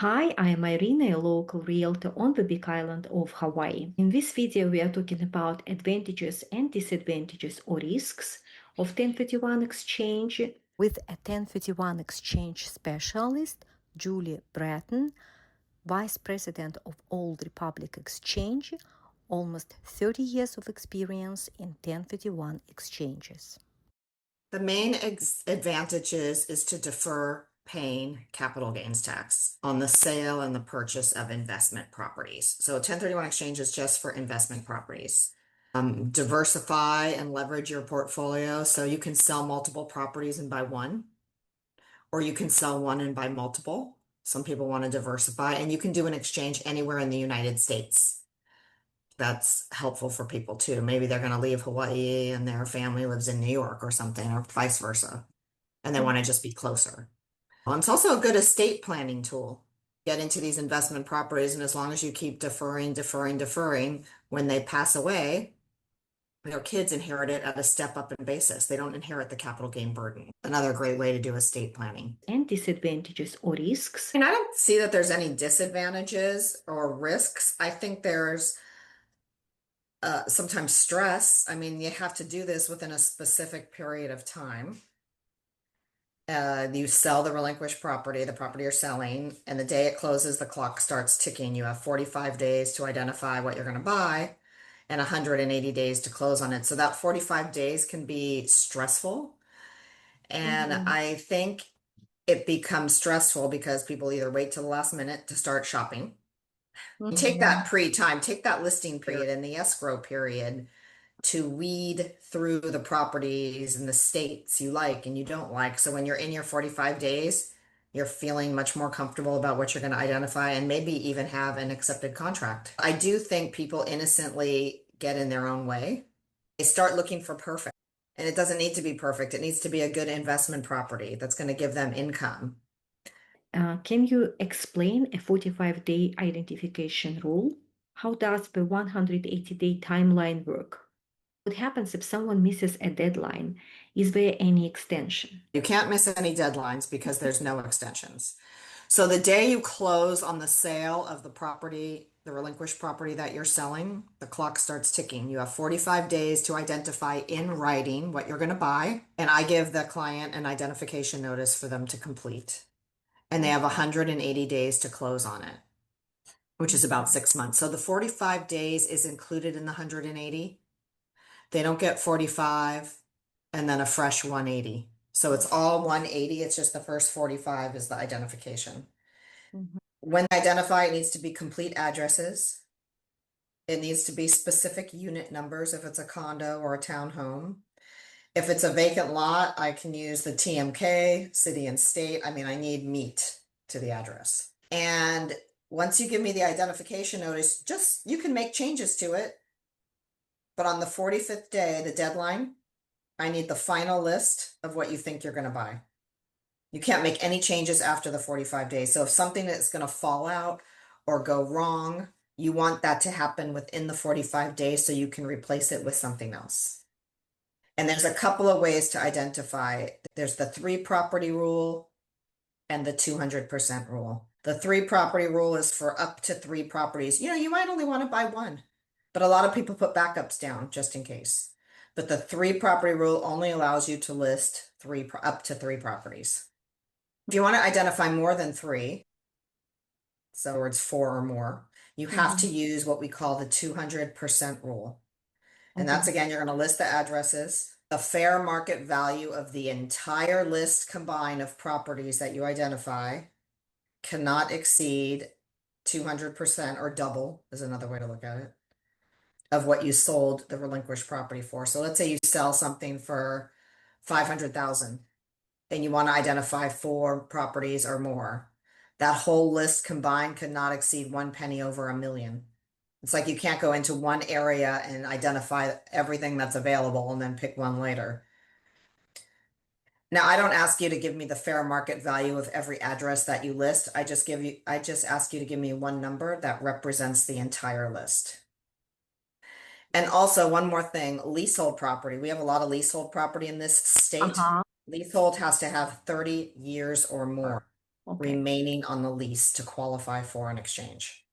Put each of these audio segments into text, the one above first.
Hi, I am Irina, a local realtor on the Big Island of Hawaii. In this video, we are talking about advantages and disadvantages or risks of 1031 exchange with a 1031 exchange specialist, Julie Bratton, Vice President of Old Republic Exchange, almost 30 years of experience in 1031 exchanges. The main advantages is to defer paying capital gains tax on the sale and the purchase of investment properties. So 1031 exchange is just for investment properties. Diversify and leverage your portfolio so you can sell multiple properties and buy one, or you can sell one and buy multiple. Some people want to diversify, and you can do an exchange anywhere in the United States. That's helpful for people too. Maybe they're going to leave Hawaii and their family lives in New York or something, or vice versa, and they want to just be closer. It's also a good estate planning tool. Get into these investment properties, and as long as you keep deferring, when they pass away, their kids inherit it at a step-up in basis. They don't inherit the capital gain burden. Another great way to do estate planning. And disadvantages or risks. And I don't see that there's any disadvantages or risks. I think there's sometimes stress. I mean, you have to do this within a specific period of time. You sell the relinquished property, the property you're selling, and the day it closes, the clock starts ticking. You have 45 days to identify what you're going to buy and 180 days to close on it. So that 45 days can be stressful. And I think it becomes stressful because people either wait till the last minute to start shopping. Take that pre-time, take that listing period and the escrow period to weed through the properties and the states you like and you don't like. So when you're in your 45 days, you're feeling much more comfortable about what you're going to identify and maybe even have an accepted contract. I do think people innocently get in their own way. They start looking for perfect. And it doesn't need to be perfect. It needs to be a good investment property that's going to give them income. Can you explain a 45-day identification rule? How does the 180-day timeline work? What happens if someone misses a deadline? Is there any extension? You can't miss any deadlines because there's no extensions. So the day you close on the sale of the property, the relinquished property that you're selling, the clock starts ticking. You have 45 days to identify in writing what you're going to buy. And I give the client an identification notice for them to complete. And they have 180 days to close on it, which is about 6 months. So the 45 days is included in the 180. They don't get 45 and then a fresh 180. So it's all 180. It's just the first 45 is the identification. When they identify, it needs to be complete addresses. It needs to be specific unit numbers if it's a condo or a townhome. If it's a vacant lot, I can use the TMK, city and state. I mean, I need meat to the address. And once you give me the identification notice, you can make changes to it. But on the 45th day, the deadline, I need the final list of what you think you're going to buy. You can't make any changes after the 45 days. So if something is going to fall out or go wrong, you want that to happen within the 45 days so you can replace it with something else. And there's a couple of ways to identify. There's the 3 property rule and the 200% rule. The 3 property rule is for up to 3 properties. You might only want to buy one, but a lot of people put backups down just in case. But the 3 property rule only allows you to list up to 3 properties. If you want to identify more than 3, so it's 4 or more, you have to use what we call the 200% rule. And that's, again, you're going to list the addresses, the fair market value of the entire list combined of properties that you identify cannot exceed 200% or double is another way to look at it, of what you sold the relinquished property for. So let's say you sell something for 500,000 and you want to identify 4 properties or more. That whole list combined could not exceed 1 penny over $1 million. It's like you can't go into one area and identify everything that's available and then pick one later. Now, I don't ask you to give me the fair market value of every address that you list. I just ask you to give me one number that represents the entire list. And also one more thing, leasehold property. We have a lot of leasehold property in this state. Leasehold has to have 30 years or more. Okay. remaining on the lease to qualify for an exchange.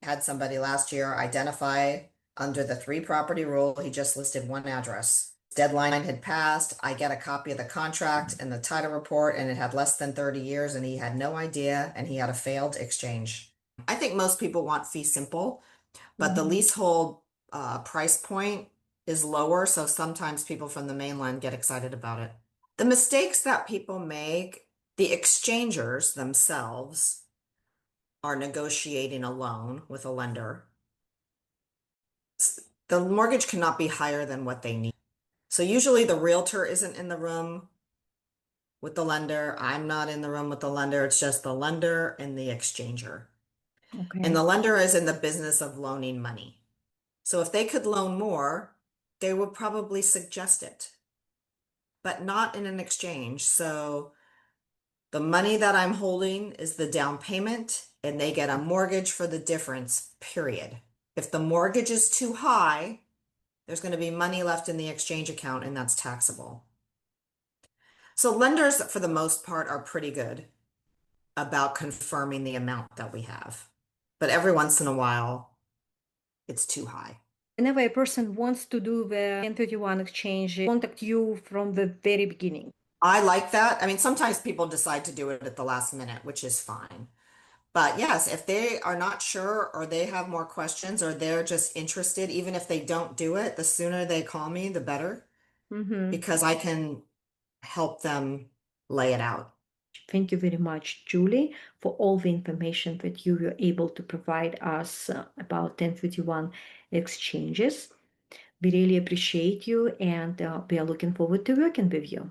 Had somebody last year identify under the 3 property rule, he just listed 1 address. Deadline had passed. I get a copy of the contract and the title report, and it had less than 30 years, and he had no idea, and he had a failed exchange. I think most people want fee simple, but the leasehold price point is lower, so sometimes people from the mainland get excited about it. The mistakes that people make, the exchangers themselves are negotiating a loan with a lender. The mortgage cannot be higher than what they need. So usually the realtor isn't in the room with the lender. I'm not in the room with the lender. It's just the lender and the exchanger. Okay. And the lender is in the business of loaning money. So if they could loan more, they would probably suggest it, but not in an exchange. So the money that I'm holding is the down payment, and they get a mortgage for the difference, period. If the mortgage is too high, there's going to be money left in the exchange account, and that's taxable. So lenders, for the most part, are pretty good about confirming the amount that we have. But every once in a while, it's too high. Whenever a person wants to do the 1031 exchange, contact you from the very beginning. I like that. I mean, sometimes people decide to do it at the last minute, which is fine. But yes, if they are not sure or they have more questions or they're just interested, even if they don't do it, the sooner they call me, the better, because I can help them lay it out. Thank you very much, Julie, for all the information that you were able to provide us about 1031 exchanges. We really appreciate you, and we are looking forward to working with you.